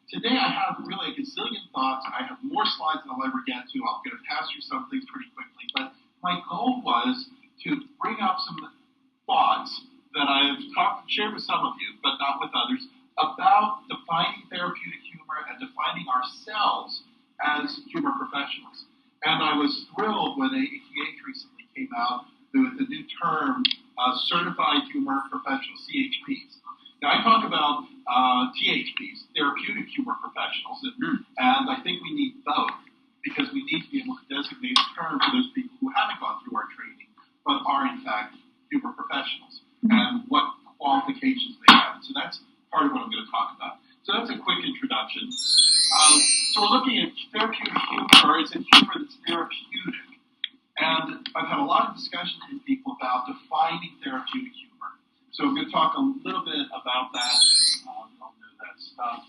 Today I have really a gazillion thoughts. I have more slides than I'll ever get to. I'm going to pass through some things pretty quickly, but my goal was to bring up some thoughts that I've shared with some of you, but not with others, about defining therapeutic humor and defining ourselves as humor professionals. And I was thrilled when AATH recently came out with the new term, Certified Humor Professionals, CHPs. Now, I talk about THPs, Therapeutic Humor Professionals, and I think we need both, because we need to be able to designate a term for those people who haven't gone through our training, but are, in fact, humor professionals, and what qualifications they have. So that's part of what I'm going to talk about. So that's a quick introduction. So we're looking at therapeutic humor. It's a humor that's therapeutic. And I've had a lot of discussion with people about defining therapeutic humor. So I'm going to talk a little bit about that. I'll know that stuff.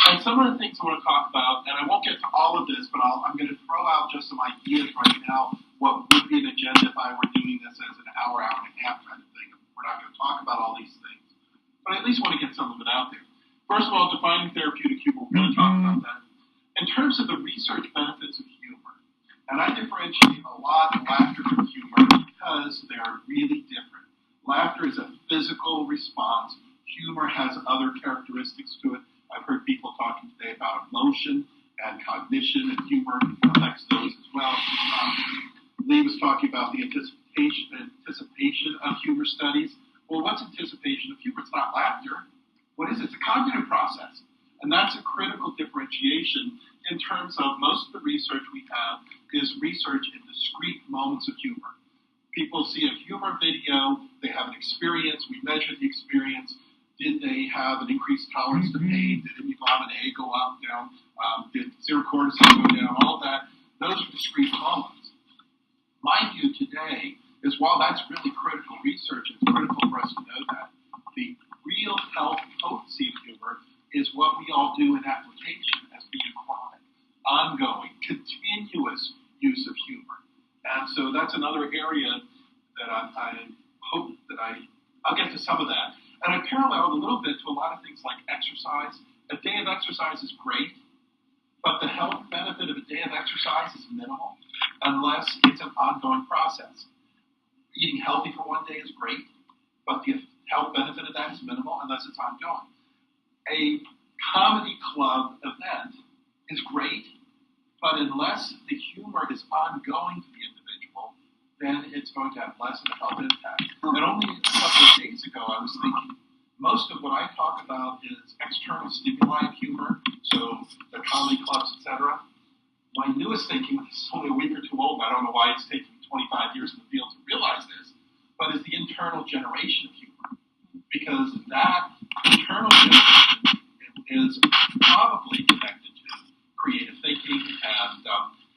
And some of the things I want to talk about, and I won't get to all of this, but I'm going to throw out just some ideas right now, what would be an agenda if I were doing this as an hour and a half kind of thing. We're not going to talk about all these things, but I at least want to get some of it out there. First of all, defining therapeutic humor, we're going to talk about that. In terms of the research benefits of humor, and I differentiate a lot laughter from humor because they are really different. Laughter is a physical response. Humor has other characteristics to it. I've heard people talking today about emotion and cognition, and humor affects those as well. Lee was talking about the anticipation of humor studies. Well, what's anticipation of humor? It's not laughter. What is it? It's a cognitive process. And that's a critical differentiation in terms of most of the research we have is research in discrete moments of humor. People see a humor video, they have an experience, we measure the experience. Did they have an increased tolerance to pain? Did hemoglobin A go up, down? Did serum cortisol go down? All of that. Those are discrete moments. My view today is while that's really critical research, it's critical for us to know that the real health potency of humor is what we all do in application as being chronic, ongoing, continuous use of humor. And so that's another area that I hope that I'll get to some of that. And I paralleled a little bit to a lot of things like exercise. A day of exercise is great, but the health benefit of a day of exercise is minimal unless it's an ongoing process. Eating healthy for one day is great, but the health benefit of that is minimal unless it's ongoing. A comedy club event is great, but unless the humor is ongoing to the individual, then it's going to have less of a health impact. And only a couple of days ago, I was thinking most of what I talk about is external stimuli of humor, so the comedy clubs, etc. My newest thinking, this is only a week or two old, I don't know why it's taking me 25 years in the field to realize this, but is the internal generation of humor. Because that internal generation is probably connected to creative thinking and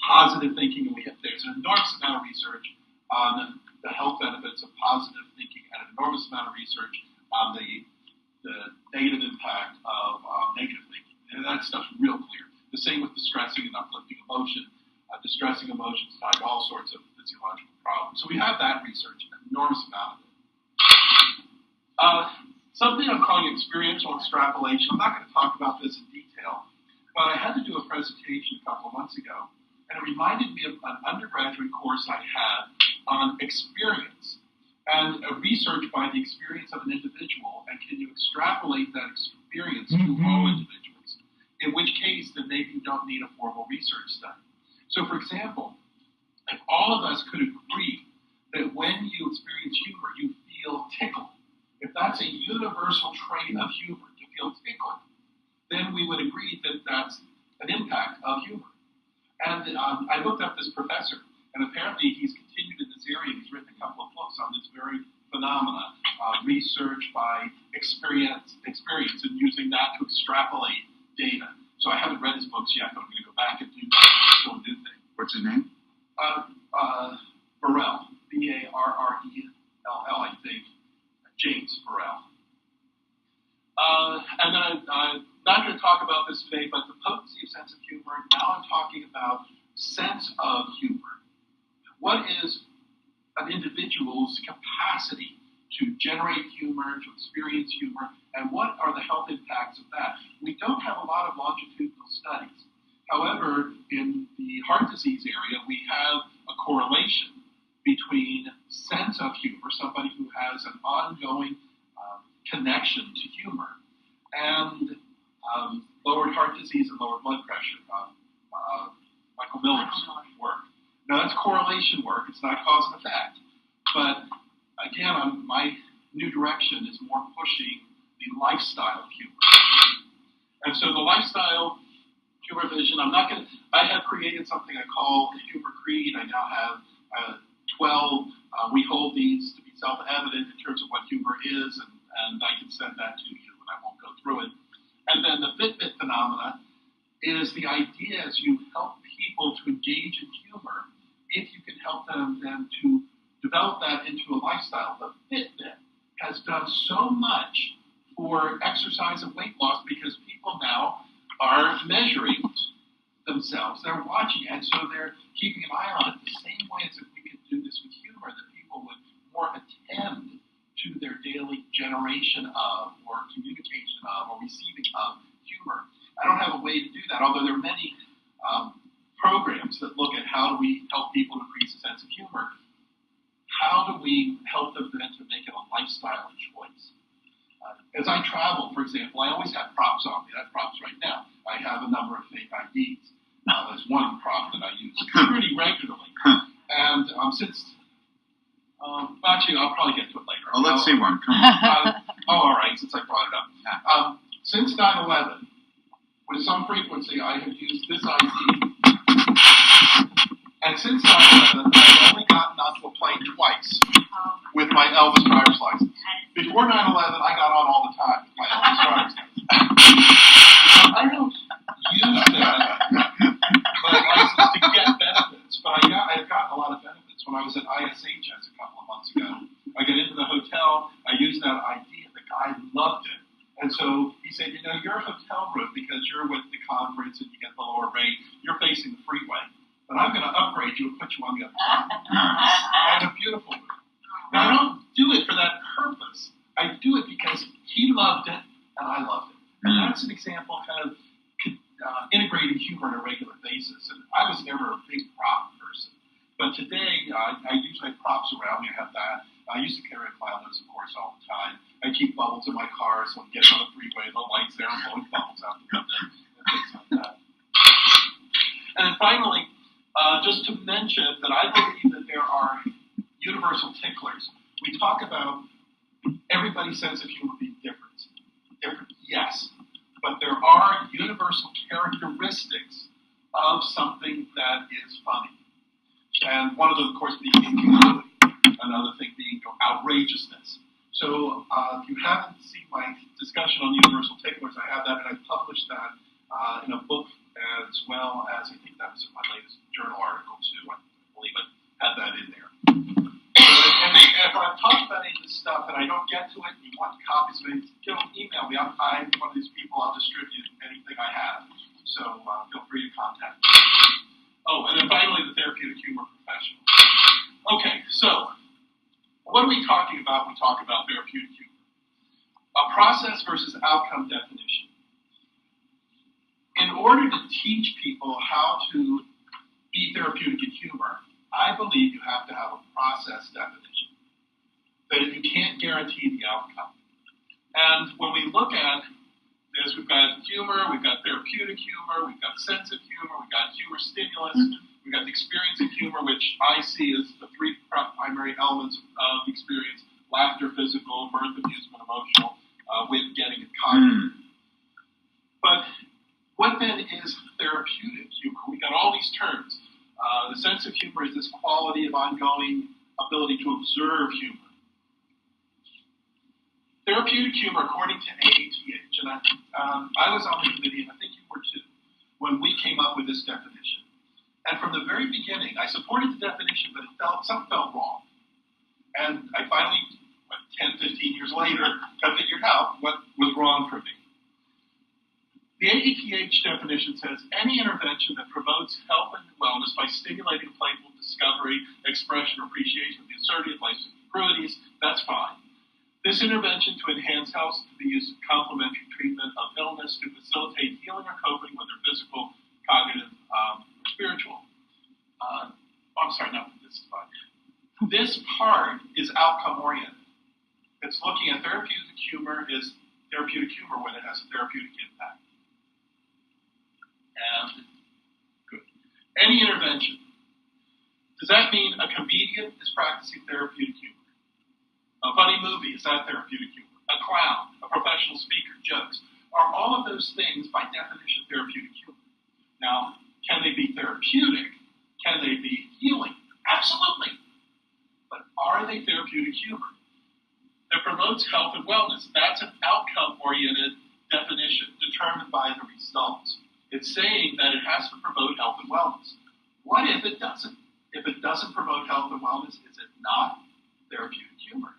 positive thinking. And there's an enormous amount of research on the health benefits of positive thinking and an enormous amount of research on the negative impact of negative thinking. And that stuff's real clear. The same with distressing and uplifting emotion. Distressing emotions tied to all sorts of physiological problems. So we have that research, an enormous amount of it. Something I'm calling experiential extrapolation. I'm not going to talk about this in detail, but I had to do a presentation a couple of months ago, and it reminded me of an undergraduate course I had on experience and a research by the experience of an individual, and can you extrapolate that experience to all individuals, in which case then maybe you don't need a formal research study. So for example, if all of us could agree that when you experience humor, you feel tickled, if that's a universal trait of humor, to feel tickled, then we would agree that that's an impact of humor. And I looked up this professor, and apparently he's continued in this area. He's written a couple of books on this very phenomena, research by experience and using that to extrapolate data. So I haven't read his books yet, but I'm going to go back and do that. It's still a new thing. What's his name? Burrell, B-A-R-R-E-L-L, I think. James Burrell. And then I'm not going to talk about this today, but the potency of sense of humor. Now I'm talking about sense of humor. What is an individual's capacity to generate humor, to experience humor, and what are the health impacts of that? We don't have a lot of However, in the heart disease area, we have a correlation between sense of humor, somebody who has an ongoing connection to humor, and lowered heart disease and lower blood pressure. Michael Miller's work. Now, that's correlation work. It's not cause and effect. But again, my new direction is more pushing the lifestyle of humor. And so the lifestyle humor vision, I have created something I call the humor creed. I now have 12. We hold these to be self-evident in terms of what humor is, and I can send that to you, and I won't go through it. And then the Fitbit phenomena is the idea as you help people to engage in humor, if you can help them then to develop that into a lifestyle. The Fitbit has done so much for exercise and weight loss because people now are measuring themselves. They're watching, and so they're keeping an eye on it the same way as if we could do this with humor, that people would more attend to their daily generation of, or communication of, or receiving of humor. I don't have a way to do that, although there are many programs that look at how do we help people increase a sense of humor. How do we help them then to make it a lifestyle choice? As I travel, for example, I always have props on me. I have props right now. I have a number of fake IDs. There's one prop that I use pretty regularly. And actually, I'll probably get to it later. Oh, let's see one. Come on. All right, since I brought it up. Since 9/11, with some frequency, I have used this ID. And since 9/11, I've only gotten onto a plane twice with my Elvis driver's license. Before 9/11, I got on all the time with my Elvis driver's license. I don't use my license to get benefits, but I've gotten a lot of benefits. When I was at ISHS a couple of months ago, I got into the hotel, I used that ID, and the guy loved it. And so he said, you're a hotel room because you're with the conference and you get the lower rate. You're facing the freeway. But I'm going to upgrade you and put you on the other side. And a beautiful room. Now, I don't do it for that purpose. I do it because he loved it and I loved it. And that's an example of kind of integrating humor on a regular basis. And I was never a big prop person. But today, I usually have props around me. I have that. I used to carry a cloudless, of course, all the time. I keep bubbles in my car, so I'm getting on the freeway, the lights there, I'm blowing bubbles out the window, and things like that. And then finally, just to mention that I believe that there are universal ticklers. We talk about everybody's sense of humor being different. Yes, but there are universal characteristics of something that is funny. And one of them, of course, being incongruity. Another thing being outrageousness. So if you haven't seen my discussion on universal ticklers, I have that, and I published that in a book as well as, I think that was in my latest journal article too, I believe it had that in there. So, and if I've talked about any of this stuff and I don't get to it and you want copies of it, email me. I'm one of these people, I'll distribute anything I have. So feel free to contact me. Oh, and then finally, the therapeutic humor professional. Okay, so what are we talking about when we talk about therapeutic humor? A process versus outcome definition. In order to teach people how to be therapeutic in humor, I believe you have to have a process definition. That you can't guarantee the outcome. And when we look at this, we've got humor, we've got therapeutic humor, we've got sense of humor, we've got humor stimulus, we've got the experience of humor, which I see as the three primary elements of the experience: laughter, physical, mirth, amusement, emotional, with getting it cognitive. But what then is therapeutic humor? We got all these terms. The sense of humor is this quality of ongoing ability to observe humor. Therapeutic humor, according to AATH, and I was on the committee, and I think you were too, when we came up with this definition. And from the very beginning, I supported the definition, but something felt wrong. And I finally, 10, 15 years later, I figured out what was wrong for me. The AATH definition says, any intervention that promotes health and wellness by stimulating playful discovery, expression, or appreciation of the absurdity of life's incongruities, that's fine. This intervention to enhance health to be used as complementary treatment of illness to facilitate healing or coping with their physical, cognitive, outcome-oriented. It's looking at therapeutic humor is therapeutic humor when it has a therapeutic impact. And good. Any intervention. Does that mean a comedian is practicing therapeutic humor? A funny movie, is that therapeutic humor? A clown, a professional speaker, jokes. Are all of those things, by definition, therapeutic humor? Now, can they be therapeutic? Can they be healing? Absolutely. But are they therapeutic humor? That promotes health and wellness. That's an outcome-oriented definition determined by the results. It's saying that it has to promote health and wellness. What if it doesn't? If it doesn't promote health and wellness, is it not therapeutic humor?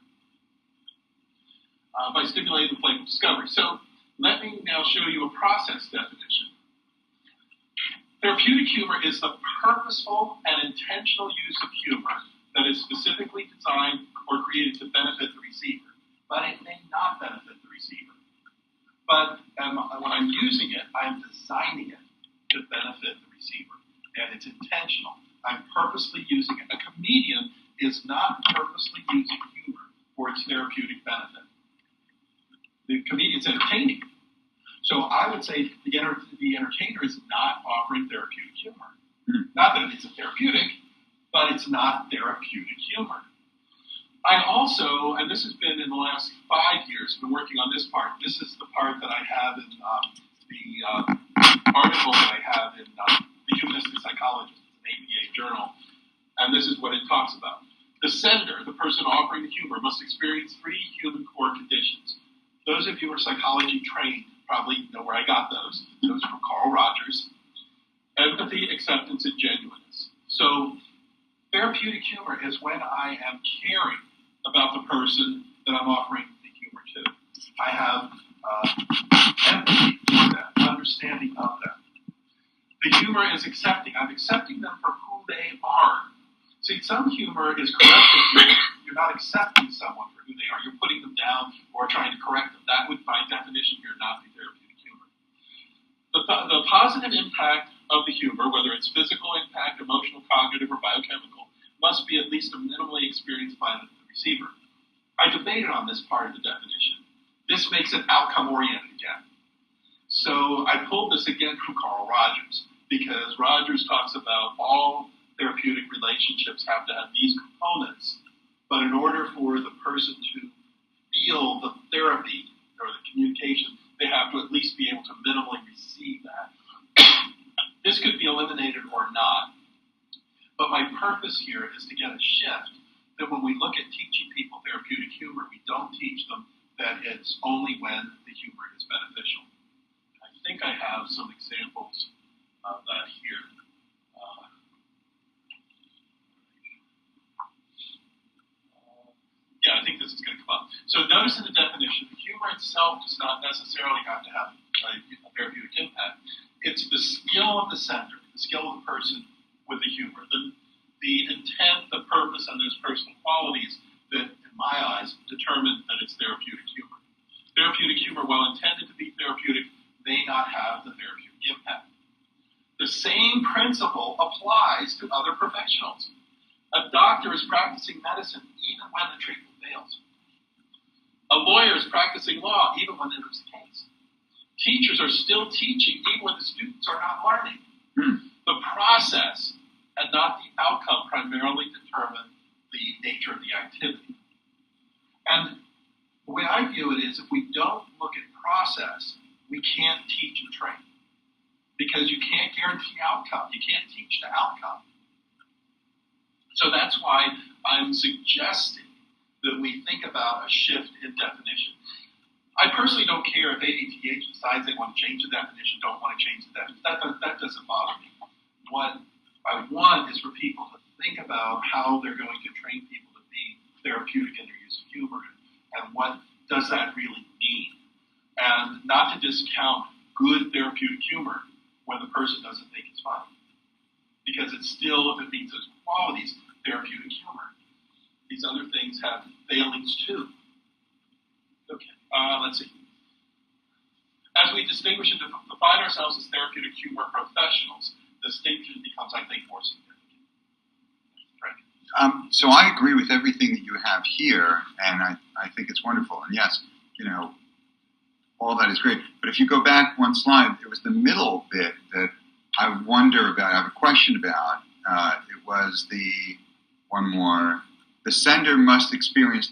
By stimulating the playful discovery. So let me now show you a process definition. Therapeutic humor is the purposeful and intentional use of humor that is specifically designed or created to benefit the receiver, but it may not benefit the receiver. But when I'm using it, I'm designing it to benefit the receiver, and it's intentional. I'm purposely using it. A comedian is not purposely using humor for its therapeutic benefit. The comedian's entertaining. So I would say the entertainer is not offering therapeutic humor. Not that it's a therapeutic, but it's not therapeutic humor. I also, and this has been in the last 5 years, been working on this part. This is the part that I have in the article that I have in the Humanistic Psychologist, an APA journal, and this is what it talks about. The sender, the person offering the humor, must experience 3 human core conditions. Those of you who are psychology trained probably know where I got those. Those are from Carl Rogers. Empathy, acceptance, and genuineness. So therapeutic humor is when I am caring about the person that I'm offering the humor to. I have empathy for them, understanding of them. The humor is accepting. I'm accepting them for who they are. See, some humor is corrective humor. You're not accepting someone for who they are. You're putting them down or trying to correct them. That would, by definition, here not be therapeutic humor. The positive impact of the humor, whether it's physical impact, emotional, cognitive, or biochemical, must be at least minimally experienced by the receiver. I debated on this part of the definition. This makes it outcome-oriented again. So I pulled this again from Carl Rogers, because Rogers talks about all therapeutic relationships have to have these components, but in order for the person to feel the therapy or the communication, they have to at least be able to minimally receive that. This could be eliminated or not, but my purpose here is to get a shift that when we look at teaching people therapeutic humor, we don't teach them that it's only when the humor is beneficial. I think I have some examples of that here. Yeah, I think this is going to come up. So notice in the definition, the humor itself does not necessarily have to have a therapeutic impact. It's the skill of the sender, the skill of the person with the humor, the intent, the purpose, and those personal qualities that, in my eyes, determine that it's therapeutic humor. Therapeutic humor, while intended to be therapeutic, may not have the therapeutic impact. The same principle applies to other professionals. A doctor is practicing medicine even when the treatment fails. A lawyer is practicing law even when there's a case. Teachers are still teaching even when the students are not learning. The process and not the outcome primarily determine the nature of the activity. And the way I view it is if we don't look at process, we can't teach and train. Because you can't guarantee outcome. You can't teach the outcome. So that's why I'm suggesting that we think about a shift in definition. I personally don't care if AATH decides they want to change the definition, don't want to change the definition. That doesn't bother me. What I want is for people to think about how they're going to train people to be therapeutic in their use of humor and what does that really mean. And not to discount good therapeutic humor when the person doesn't think it's funny. Because it's still, if it meets those qualities, therapeutic humor. These other things have failings too. Okay, let's see. As we distinguish and define ourselves as therapeutic humor professionals, the distinction becomes, I think, more significant. Right. So I agree with everything that you have here, and I think it's wonderful. And yes, all that is great. But if you go back one slide, it was the middle bit that I wonder about, I have a question about. It was one more. The sender must experience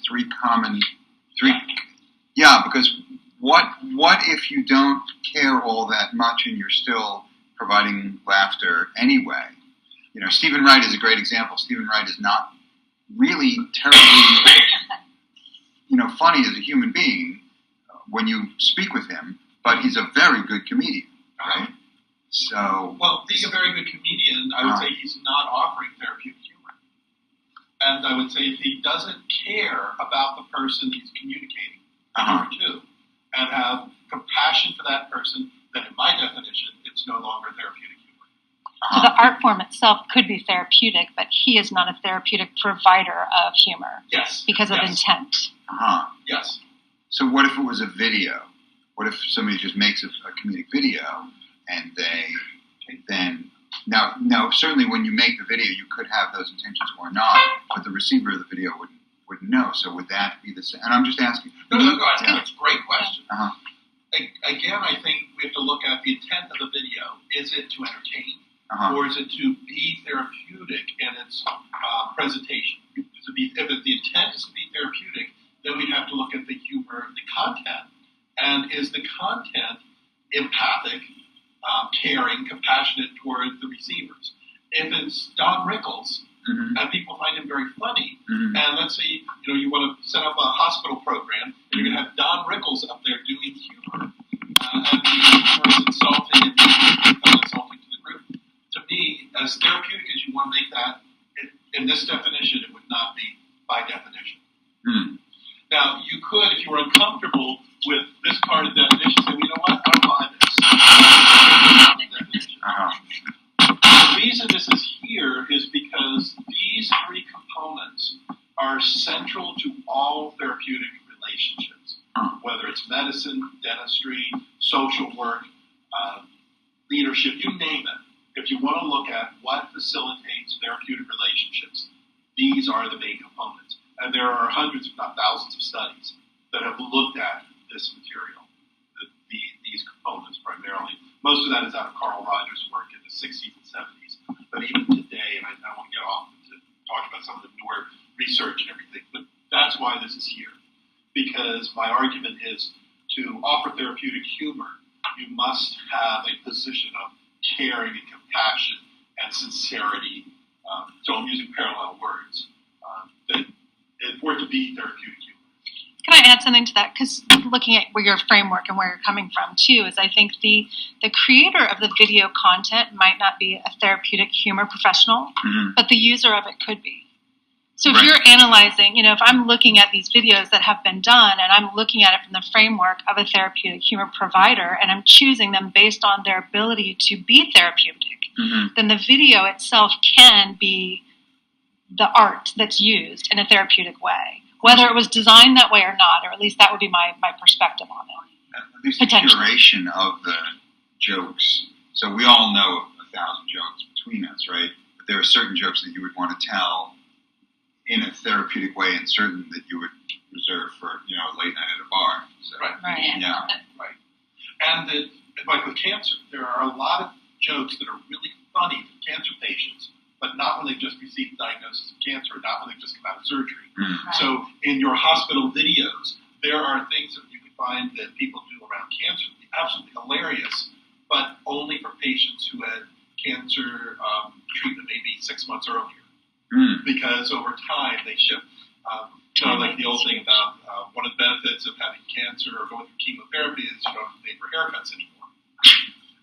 because what if you don't care all that much and you're still providing laughter anyway? Stephen Wright is a great example. Stephen Wright is not really terribly, funny as a human being when you speak with him, but he's a very good comedian, right? So, well, being a very good comedian, I would say he's not offering therapeutic humor. And I would say if he doesn't care about the person he's communicating, number two, and have compassion for that person, then in my definition, it's no longer therapeutic humor. So the art form itself could be therapeutic, but he is not a therapeutic provider of humor. Yes. Because of intent. Yes. So what if it was a video? What if somebody just makes a comedic video and now certainly when you make the video you could have those intentions or not, but the receiver of the video wouldn't know. So would that be the same? And I'm just asking. No, I think it's a great question. Again, I think we have to look at the intent of the video. Is it to entertain? Or is it to be therapeutic in its presentation? If the intent is to be therapeutic, then we have to look at the humor, the content. And is the content empathic, caring, compassionate toward the receivers? If it's Don Rickles, and people find him very funny, and let's say you want to set up a hospital program, and you're going to have Don Rickles up there doing humor, and being insulting and become insulting to the group. To me, as therapeutic as you want to make that, in this definition, it would not be by definition. Now, you could, if you were uncomfortable with this part of the definition, say, well, you know what, I'll buy this. The reason this is here is because these three components are central to all therapeutic relationships, whether it's medicine, dentistry, social work, leadership, you name it. If you want to look at what facilitates therapeutic relationships, these are the main components. And there are hundreds, if not thousands, of studies that have looked at this material, these components primarily. Most of that is out of Carl Rogers' work in the 60s and 70s. But even today, and I don't want to get off to talk about some of the newer research and everything, but that's why this is here. Because my argument is to offer therapeutic humor, you must have a position of caring and compassion and sincerity. So I'm using parallel words. For it to be therapeutic humor. Can I add something to that? Because looking at your framework and where you're coming from, too, is I think the creator of the video content might not be a therapeutic humor professional, but the user of it could be. So if you're analyzing, if I'm looking at these videos that have been done and I'm looking at it from the framework of a therapeutic humor provider and I'm choosing them based on their ability to be therapeutic, then the video itself can be the art that's used in a therapeutic way, whether it was designed that way or not, or at least that would be my perspective on it. At least the curation of the jokes. So we all know 1,000 jokes between us, right? But there are certain jokes that you would want to tell in a therapeutic way and certain that you would reserve for, a late night at a bar. So, right. Yeah. Right. And like with cancer, there are a lot of jokes that are really funny to cancer patients, but not when they've just received diagnosis of cancer, or not when they've just come out of surgery. Right. So in your hospital videos, there are things that you can find that people do around cancer that are absolutely hilarious, but only for patients who had cancer treatment maybe 6 months earlier. Because over time they shift. Like the old thing about one of the benefits of having cancer or going through chemotherapy is you don't have to pay for haircuts anymore.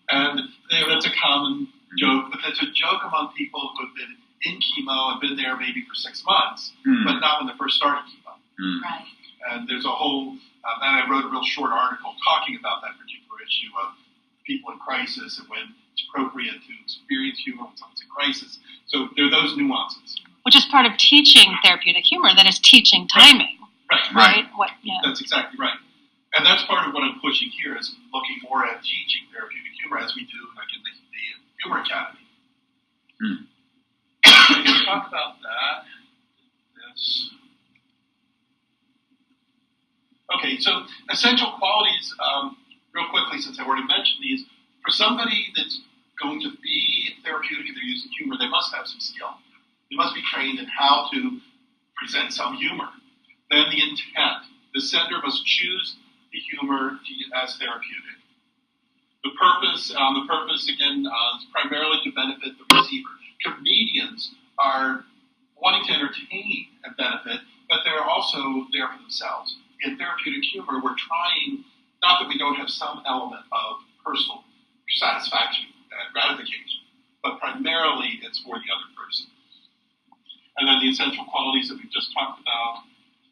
And that's a common joke, but that's a joke among people who have been in chemo and been there maybe for 6 months, but not when they first started chemo. Right. And there's a whole, and I wrote a real short article talking about that particular issue of people in crisis and when it's appropriate to experience humor when someone's in crisis. So there are those nuances. Which is part of teaching therapeutic humor, then is teaching timing. Right. That's exactly right. And that's part of what I'm pushing here is looking more at teaching therapeutic humor as we do like in the Humor Academy. Can we talk about that? Essential qualities, real quickly, since I already mentioned these, for somebody that's going to be therapeutic and they're using humor, they must have some skill. They must be trained in how to present some humor. Then the intent. The sender must choose the humor as therapeutic. The purpose again, is primarily to benefit the receiver. Comedians are wanting to entertain and benefit, but they're also there for themselves. In therapeutic humor, we're trying, not that we don't have some element of personal satisfaction and gratification, but primarily it's for the other person. And then the essential qualities that we've just talked about,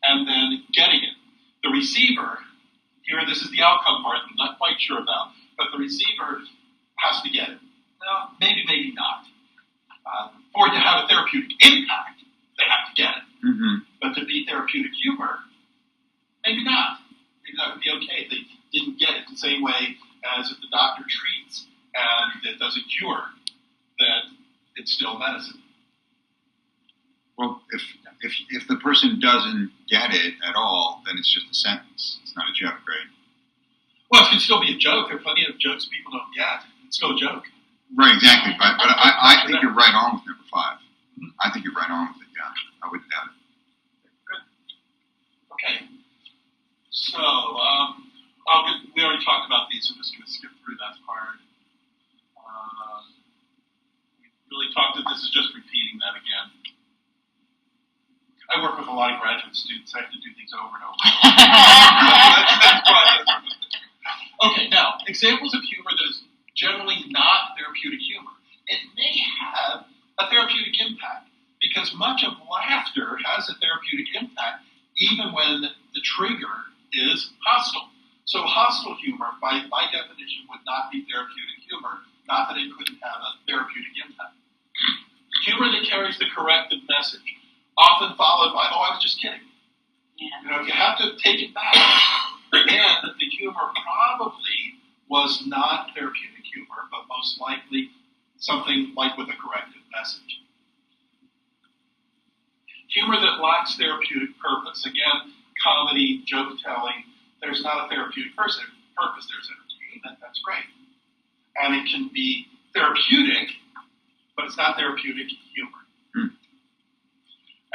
and then getting it. The receiver, here this is the outcome part I'm not quite sure about, but the receiver has to get it. Well, maybe not. For it to have a therapeutic impact, they have to get it. Mm-hmm. But to be therapeutic humor, maybe not. Maybe that would be okay if they didn't get it the same way as if the doctor treats and it doesn't cure, that it's still medicine. Well, if the person doesn't get it at all, then it's just a sentence. It's not a joke, right? Well, it can still be a joke. There are plenty of jokes people don't get. It's still a joke. Right, exactly. But I think you're right on with number 5. Mm-hmm. I think you're right on with it, yeah. I wouldn't doubt it. Good. Okay. So, we already talked about these, so I'm just going to skip through that part. We really talked that this is just repeating that again. I work with a lot of graduate students. I have to do things over and over. That's process. Okay, now, examples of humor that is generally not therapeutic humor. It may have a therapeutic impact because much of laughter has a therapeutic impact even when the trigger is hostile. So hostile humor, by definition, would not be therapeutic humor, not that it couldn't have a therapeutic impact. Humor that carries the corrective message, often followed by, oh, I was just kidding. Yeah. You know, you have to take it back. Again, the humor probably was not therapeutic humor, but most likely something like with a corrective message. Humor that lacks therapeutic purpose. Again, comedy, joke telling, there's not a therapeutic purpose. There's entertainment, that's great. And it can be therapeutic, but it's not therapeutic humor.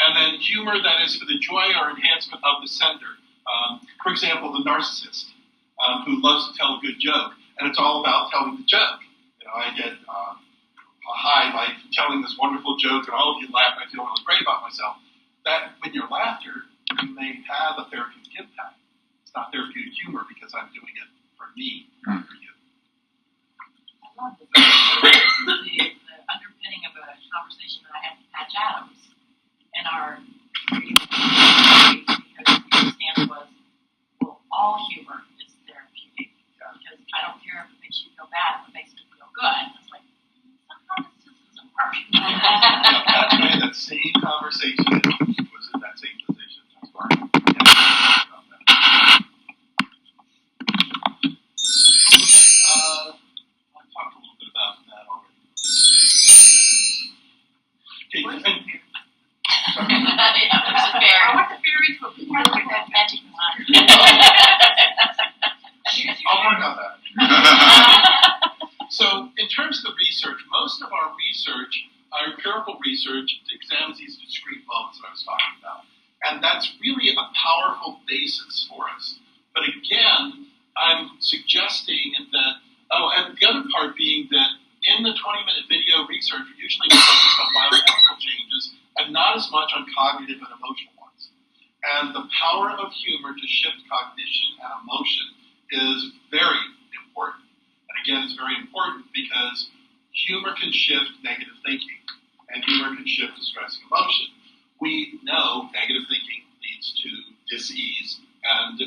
And then humor that is for the joy or enhancement of the sender. For example, the narcissist who loves to tell a good joke, and it's all about telling the joke. You know, I get a high by telling this wonderful joke, and all of you laugh, and I feel really great about myself. That, with your laughter, you may have a therapeutic impact. It's not therapeutic humor because I'm doing it for me, not for you. I love this. The underpinning of a conversation that I had with Patch Adams in our reading because his stance was, well, all humor is therapeutic because I don't care if it makes you feel bad, if it makes me feel good. I was like, sometimes this doesn't work. That's right. That same conversation was in that same position. That's right. I talked a little bit about that already. Okay, Yeah, there's a fairy. I want the fairy to appear like that magic wand. I'll work on that. So, in terms of the research, most of our research, our empirical research, examines these discrete moments that I was talking about. And that's really a powerful basis for us. But again, I'm suggesting that, and the other part being that in the 20-minute video research, usually we focus on biochemical changes and not as much on cognitive and emotional ones. And the power of humor to shift cognition and emotion is very important. And again, it's very important because humor can shift negative thinking, and humor can shift distressing emotion. We know negative thinking leads to dis-ease, and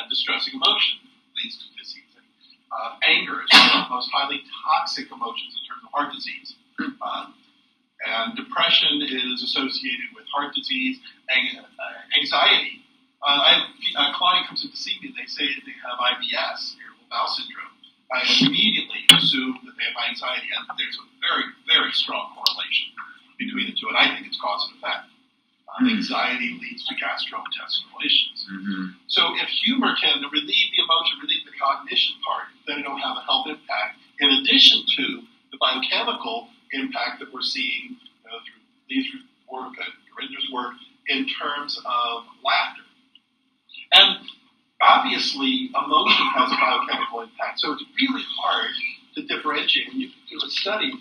distressing emotion leads to dis-ease. Anger is one of the most highly toxic emotions in terms of heart disease. And depression is associated with heart disease, anxiety. I have a client comes in to see me, and they say that they have IBS, irritable bowel syndrome. I immediately assume that they have anxiety, and there's a very, very strong correlation between the two, and I think it's cause and effect. Anxiety leads to gastrointestinal issues. So if humor can relieve the emotion, really the cognition part, then it'll have a health impact, in addition to the biochemical impact that we're seeing through Lee's work and Narendra's work in terms of laughter. And obviously, emotion has a biochemical impact, so it's really hard to differentiate. When you do a study,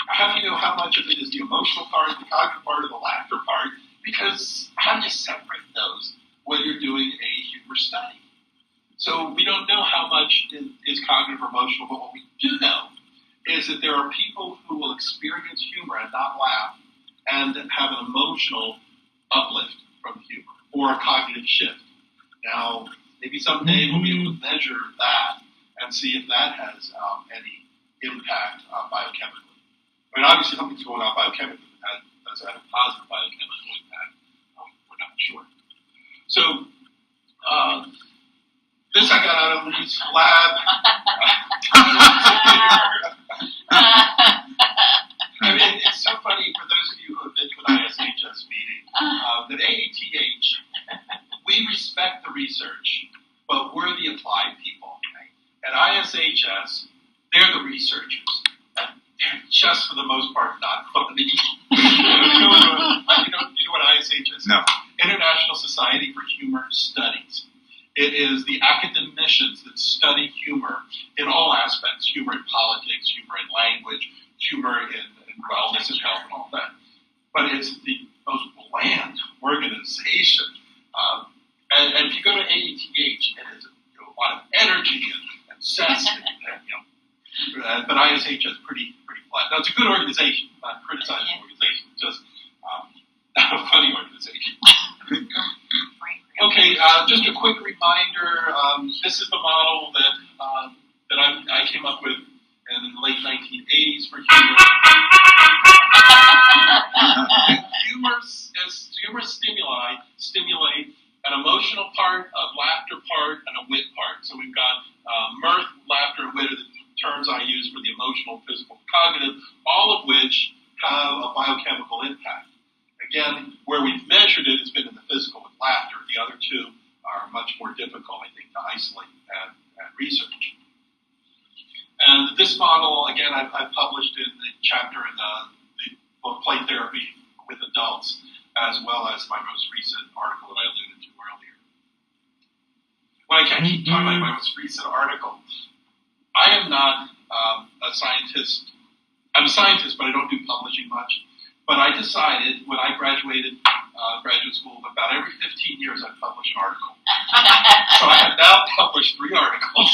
how do you know how much of it is the emotional part, the cognitive part, or the laughter part? Because how do you separate those when you're doing a humor study? So we don't know how much is cognitive or emotional, but what we do know is that there are people who will experience humor and not laugh and have an emotional uplift from humor or a cognitive shift. Now, maybe someday we'll be able to measure that and see if that has any impact biochemically. I mean, obviously something's going on biochemically that does have a positive biochemical impact. We're not sure. So, this I got out of Lee's lab. I mean, it's so funny for those of you who have been to an ISHS meeting, that AATH, we respect the research, but we're the applied people. At ISHS, they're the researchers. And they're just for the most part not funny. You know what ISHS is? No. International Society for Humor Studies. It is the academicians that study humor in all aspects, humor in politics, humor in language, humor in wellness and health and all that. But it's the most bland organization. And if you go to AATH, it is a lot of energy and zest. But ISH is pretty flat. Now, it's a good organization. I'm not criticizing the organization. It's just not a funny organization. Okay, just a quick reminder. This is the model that I came up with in the late 1980s for humor. Humor stimulate an emotional part, a laughter part, and a wit part. So we've got mirth, laughter, and wit are the terms I use for the emotional, physical, cognitive, all of which have a biochemical impact. Again, where we've measured it has been in the physical with laughter. The other two are much more difficult, I think, to isolate and research. And this model, again, I've published in the chapter in the book Play Therapy with Adults, as well as my most recent article that I alluded to earlier. When I keep talking about my most recent article, I am not a scientist. I'm a scientist, but I don't do publishing much. But I decided when I graduated graduate school, about every 15 years I'd publish an article. So I have now published 3 articles.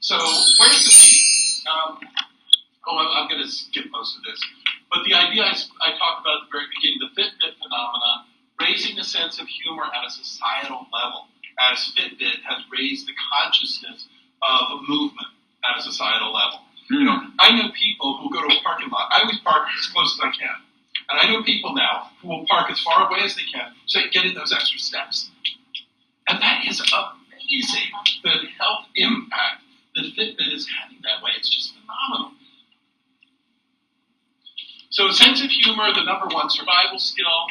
So where's the key? I'm going to skip most of this. But the idea I talked about at the very beginning, the Fitbit phenomena, raising the sense of humor at a societal level, as Fitbit has raised the consciousness of movement at a societal level. You know, I know people who go to a parking lot. I always park as close as I can. And I know people now who will park as far away as they can so they can get in those extra steps. And that is amazing, the health impact that Fitbit is having that way. It's just phenomenal. So sense of humor, the number 1 survival skill.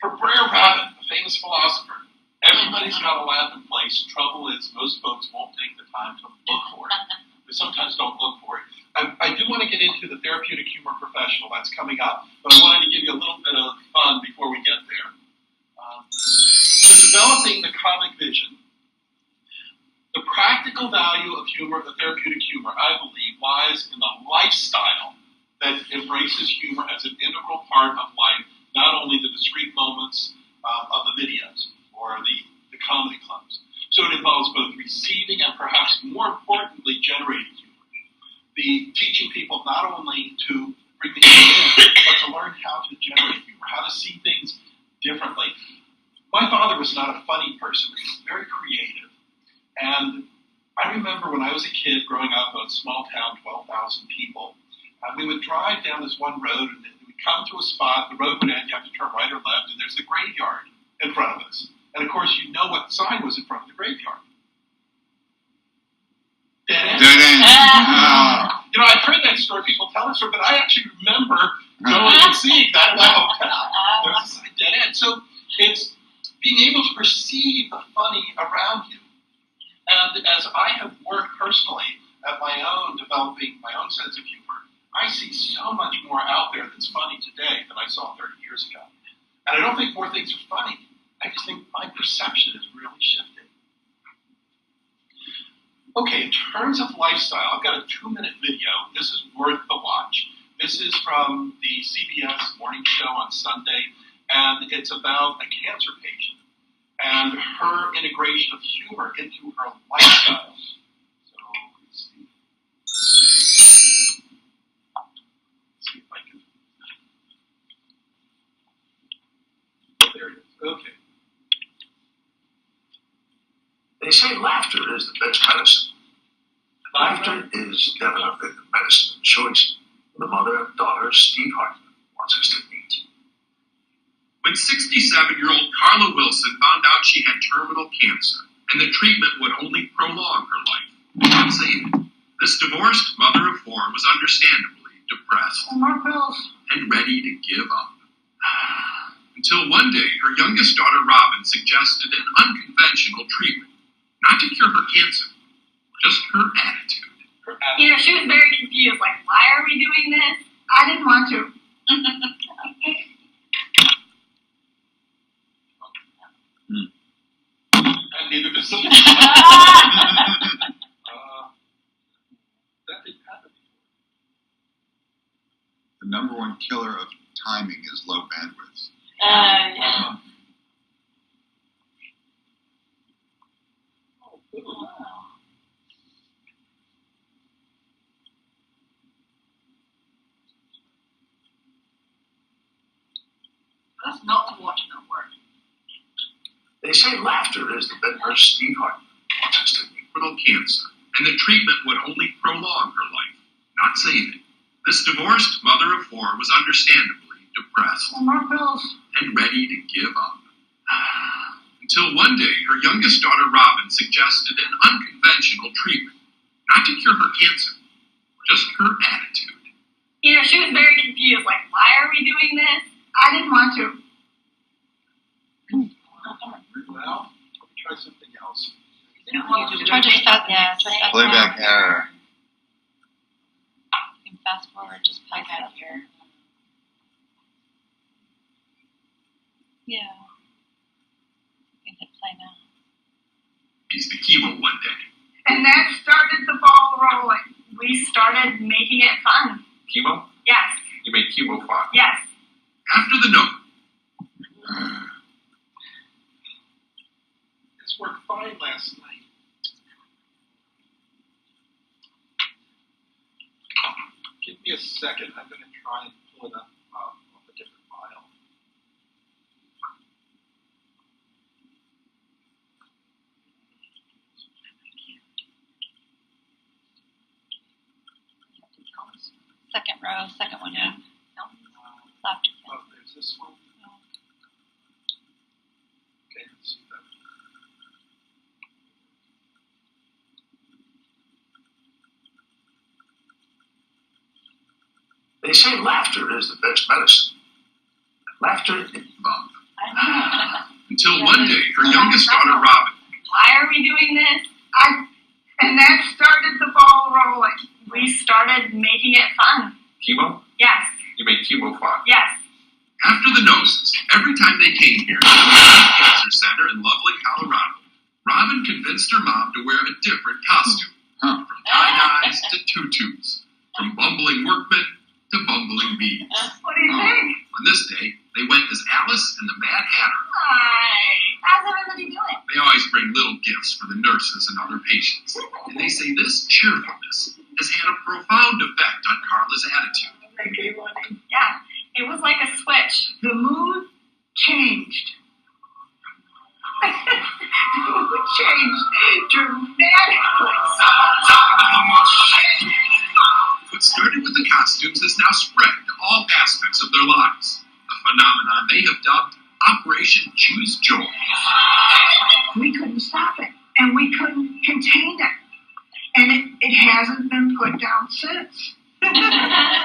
For Brer Rabbit, a famous philosopher, everybody's got a laughing place. Trouble is most folks won't take the time to look for it. They sometimes don't look for it. I do want to get into the therapeutic humor professional. That's coming up. But I wanted to give you a little bit of fun before we get there. So developing the comic vision. The practical value of humor, the therapeutic humor, I believe, lies in the lifestyle that embraces humor as an integral part of life, not only the discrete moments of the videos or the comedy clubs. So it involves both receiving and perhaps more importantly, generating humor. The teaching people not only to bring the humor in, but to learn how to generate humor, how to see things differently. My father was not a funny person. He was very creative. And I remember when I was a kid growing up in a small town, 12,000 people, we would drive down this one road and we'd come to a spot, the road would end, you have to turn right or left, and there's the graveyard in front of us. And of course, you know what sign was in front of the graveyard. Dead end. Dead end. You know, I've heard that story, people tell that story, but I actually remember going and seeing that in my hometown. There was a dead end. So it's being able to perceive the funny around you. And as I have worked personally at my own, developing my own sense of humor, I see so much more out there that's funny today than I saw 30 years ago. And I don't think more things are funny. I just think my perception is really shifting. Okay, in terms of lifestyle, I've got a 2-minute video. This is worth the watch. This is from the CBS morning show on Sunday, and it's about a cancer patient and her integration of humor into her lifestyle. So let's see. Let's see if I can. There it is. Okay. They say laughter is the best medicine. Laughter is definitely the medicine of choice. The mother and daughter, Steve Hartman, wants us to meet. When 67-year-old Carla Wilson found out she had terminal cancer and the treatment would only prolong her life, not save it, this divorced mother of 4 was understandably depressed and ready to give up. Until one day, her youngest daughter Robin suggested an unconventional treatment, not to cure her cancer, just her attitude. You know, she was very confused, like, why are we doing this? I didn't want to. And neither does somebody. That didn't happen before. The number one killer of timing is low bandwidth. Yeah. That's not to watch and not work. They say laughter is the best medicine. Steve Hartman wants us to meet. Terminal cancer and the treatment would only prolong her life, not save it. This divorced mother of 4 was understandably depressed and ready to give up. Until one day, her youngest daughter Robin suggested an unconventional treatment, not to cure her cancer, just her attitude. You know, she was very confused, like, why are we doing this? I didn't want to. Well, let me try something else. Try just fast Playback error. You can fast forward, just play back here. Yeah. You can hit play now. He's the chemo one day. And that started the ball rolling. We started making it fun. Chemo? Yes. You made chemo fun. Yes. After the note, This worked fine last night. Give me a second. I'm going to try and pull it up off a different file. Second row, second one in. Laughter. Oh, there's this one. Okay, let's see that. They say laughter is the best medicine. Laughter is bump. Until one day, her youngest daughter Robin. Why are we doing this? And that started the ball rolling. We started making it fun. Chemo? Yes. You made chemo fun. Yes. After the noses, every time they came here to the Cancer Center in lovely Colorado, Robin convinced her mom to wear a different costume. From tie-dyes to tutus. From bumbling workmen to bumbling bees. What do you think? On this day, they went as Alice and the Mad Hatter. Hi. How's everybody doing? They always bring little gifts for the nurses and other patients. And they say this cheerfulness has had a profound effect on Carla's attitude. Yeah. It was like a switch. The mood changed. The mood changed dramatically. What started with the costumes has now spread to all aspects of their lives. A phenomenon they have dubbed Operation Choose Joy. We couldn't stop it, and we couldn't contain it. And it hasn't been put down since. Of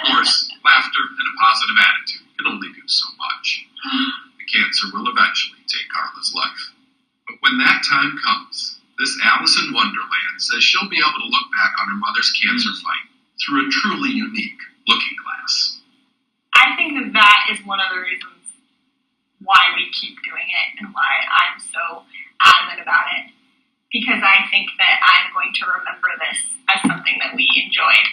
course, laughter and a positive attitude can only do so much. The cancer will eventually take Carla's his life. But when that time comes, this Alice in Wonderland says she'll be able to look back on her mother's cancer fight through a truly unique looking glass. I think that is one of the reasons why we keep doing it and why I'm so adamant about it. Because I think that I'm going to remember this as something that we enjoyed.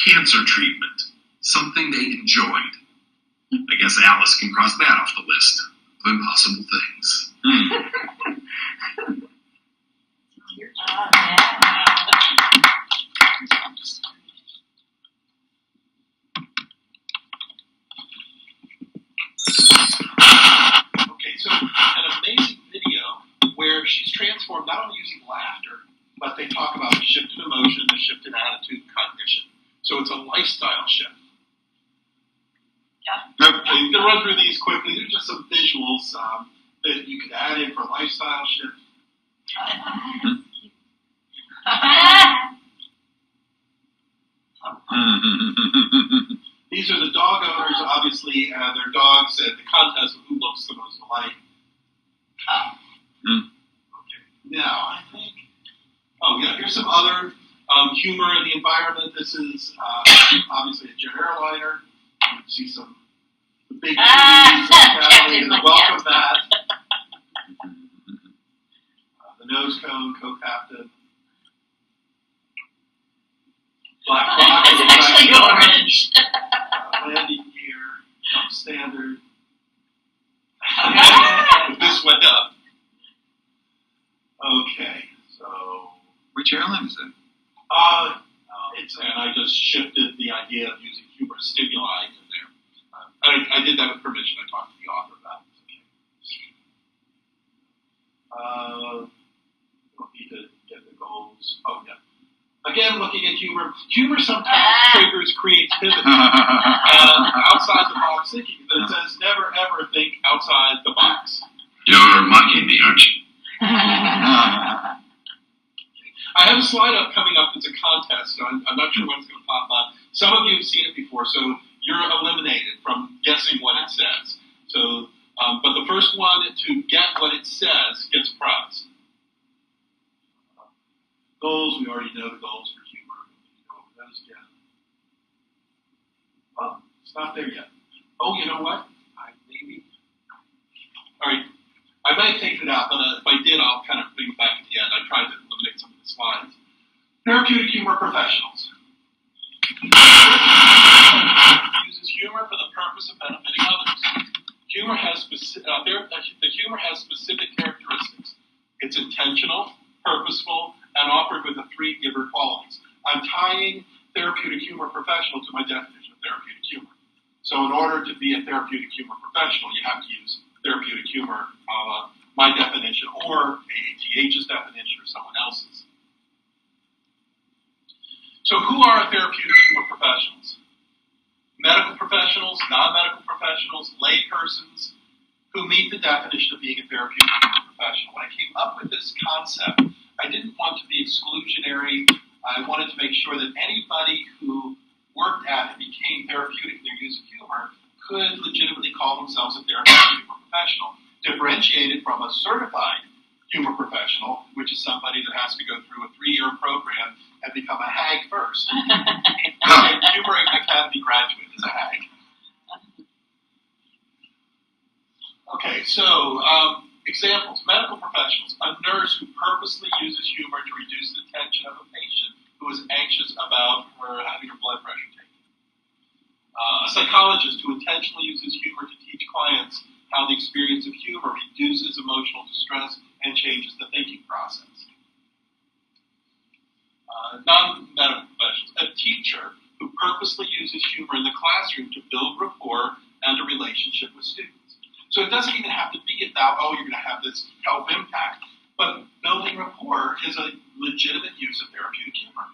Cancer treatment. Something they enjoyed. I guess Alice can cross that off the list of impossible things. Okay, so an amazing video where she's transformed not only using laughter, but they talk about the shift in emotion, the shift in attitude, cognition. So it's a lifestyle shift. Yeah. Okay, I'm going to run through these quickly. These are just some visuals that you could add in for lifestyle shift. These are the dog owners, obviously, and their dogs at the contest of who looks the most alike. Okay, now I think. Oh yeah, here's some other humor in the environment. This is obviously a jet airliner. You can see some the big trees, the welcome mat, the nose cone, co-captain. Black box. It's actually orange. Landing gear, standard. This went up. Okay, so. Which airline is it? And I just shifted the idea of using humorous stimuli in there. I did that with permission. I talked to the author about it. Okay. Don't need to get the goals. Oh, yeah. Again, looking at humor. Humor sometimes triggers creativity and outside the box thinking. But it says never ever think outside the box. You're mocking me, aren't you? I have a slide up coming up that's a contest. So I'm not sure when it's going to pop up. Some of you have seen it before, so you're eliminated from guessing what it says. So, but the first one to get what it says gets a prize. Goals, we already know the goals for humor. We go over those again. Oh, it's not there yet. Oh, you know what? All right. I might have taken it out, but if I did, I'll kind of bring it back at the end. I tried to eliminate some of the slides. Therapeutic humor professionals. Uses humor for the purpose of benefiting others. Humor has the humor has specific characteristics. It's intentional, purposeful, and offered with the three giver qualities. I'm tying therapeutic humor professional to my definition of therapeutic humor. So in order to be a therapeutic humor professional, you have to use therapeutic humor, my definition, or AATH's definition, or someone else's. So who are therapeutic humor professionals? Medical professionals, non-medical professionals, lay persons who meet the definition of being a therapeutic humor professional. When I came up with this concept, I didn't want to be exclusionary. I wanted to make sure that anybody who worked at and became therapeutic in their use of humor could legitimately call themselves a therapeutic humor professional, differentiated from a certified humor professional, which is somebody that has to go through a 3-year program and become a HAG first. Humor Academy graduate is a HAG. Okay, so examples. Medical professionals. A nurse who purposely uses humor to reduce the tension of a patient who is anxious about her having her blood pressure taken. A psychologist who intentionally uses humor to teach clients how the experience of humor reduces emotional distress and changes the thinking process. Non-medical professionals. A teacher who purposely uses humor in the classroom to build rapport and a relationship with students. So it doesn't even have to be about, oh, you're going to have this health impact, but building rapport is a legitimate use of therapeutic humor.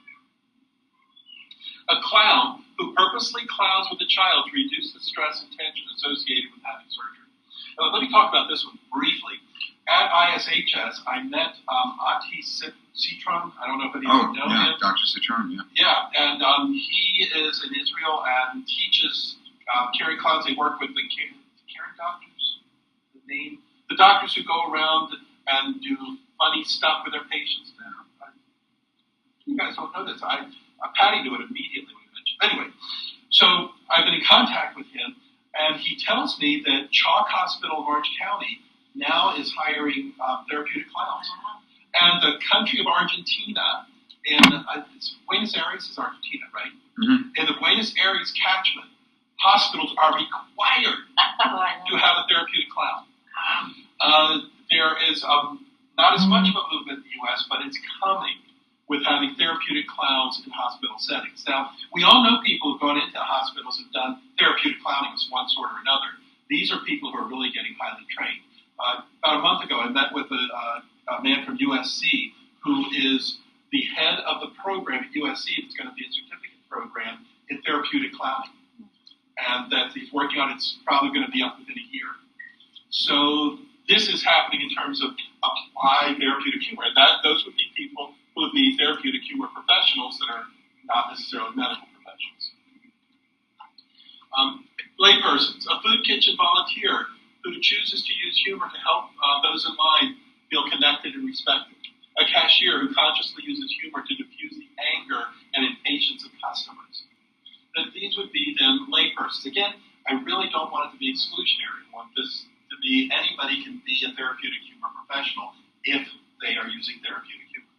A clown who purposely clowns with a child to reduce the stress and tension associated with having surgery. Let me talk about this one briefly. At ISHS, I met AATH Citron. I don't know if any of you know him. Dr. Citron, yeah. Yeah, and he is in Israel and teaches caring clowns. They work with the caring doctors. The The doctors who go around and do funny stuff with their patients now. You guys don't know this. Patty knew it immediately when he mentioned it. Anyway, so I've been in contact with him, and he tells me that Chalk Hospital of Orange County now is hiring therapeutic clowns. And the country of Argentina, in Buenos Aires is Argentina, right? Mm-hmm. In the Buenos Aires catchment, hospitals are required to have a therapeutic clown. There is not as much of a movement in the U.S., but it's coming with having therapeutic clowns in hospital settings. Now, we all know people who've gone into hospitals and done therapeutic clowning of one sort or another. These are people who are really getting highly trained. About a month ago, I met with a man from USC who is the head of the program at USC. It's going to be a certificate program in therapeutic clowning. And that he's working on it's probably going to be up within a year. So this is happening in terms of applied therapeutic humor. And those would be people who would be therapeutic humor professionals that are not necessarily medical professionals. Laypersons, a food kitchen volunteer who chooses to use humor to help those in line feel connected and respected. A cashier who consciously uses humor to diffuse the anger and impatience of customers. That these would be then laypersons. Again, I really don't want it to be exclusionary. I want this to be anybody can be a therapeutic humor professional if they are using therapeutic humor.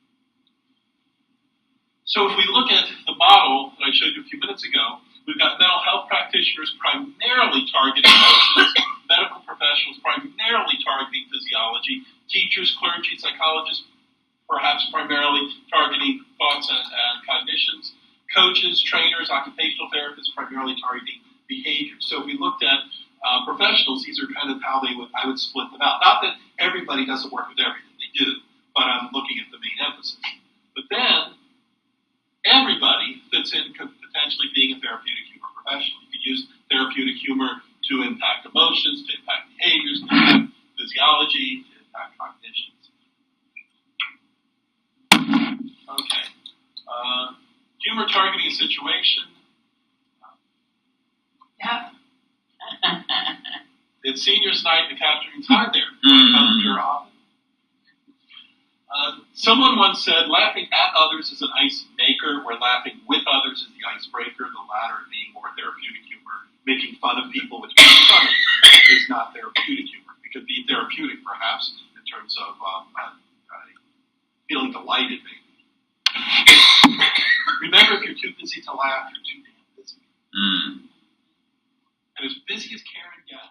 So if we look at the model that I showed you a few minutes ago, we've got mental health practitioners primarily targeting emotions, medical professionals primarily targeting physiology, teachers, clergy, psychologists perhaps primarily targeting thoughts and cognitions, coaches, trainers, occupational therapists primarily targeting behaviors. So if we looked at professionals, these are kind of how I would split them out. Not that everybody doesn't work with everything, they do, but I'm looking at the main emphasis. But then, everybody fits in potentially being a therapeutic humor professional. You could use therapeutic humor to impact emotions, to impact behaviors, to impact physiology, to impact cognitions. Okay. Humor targeting a situation. Yeah. It's seniors' night and Catherine's high there. Come here often. Someone once said, laughing at others is an ice maker, where laughing with others is the icebreaker, the latter being more therapeutic humor. Making fun of people, which is funny, is not therapeutic humor. It could be therapeutic, perhaps, in terms of feeling delighted, maybe. Remember, if you're too busy to laugh, you're too damn busy. And as busy as Karen gets,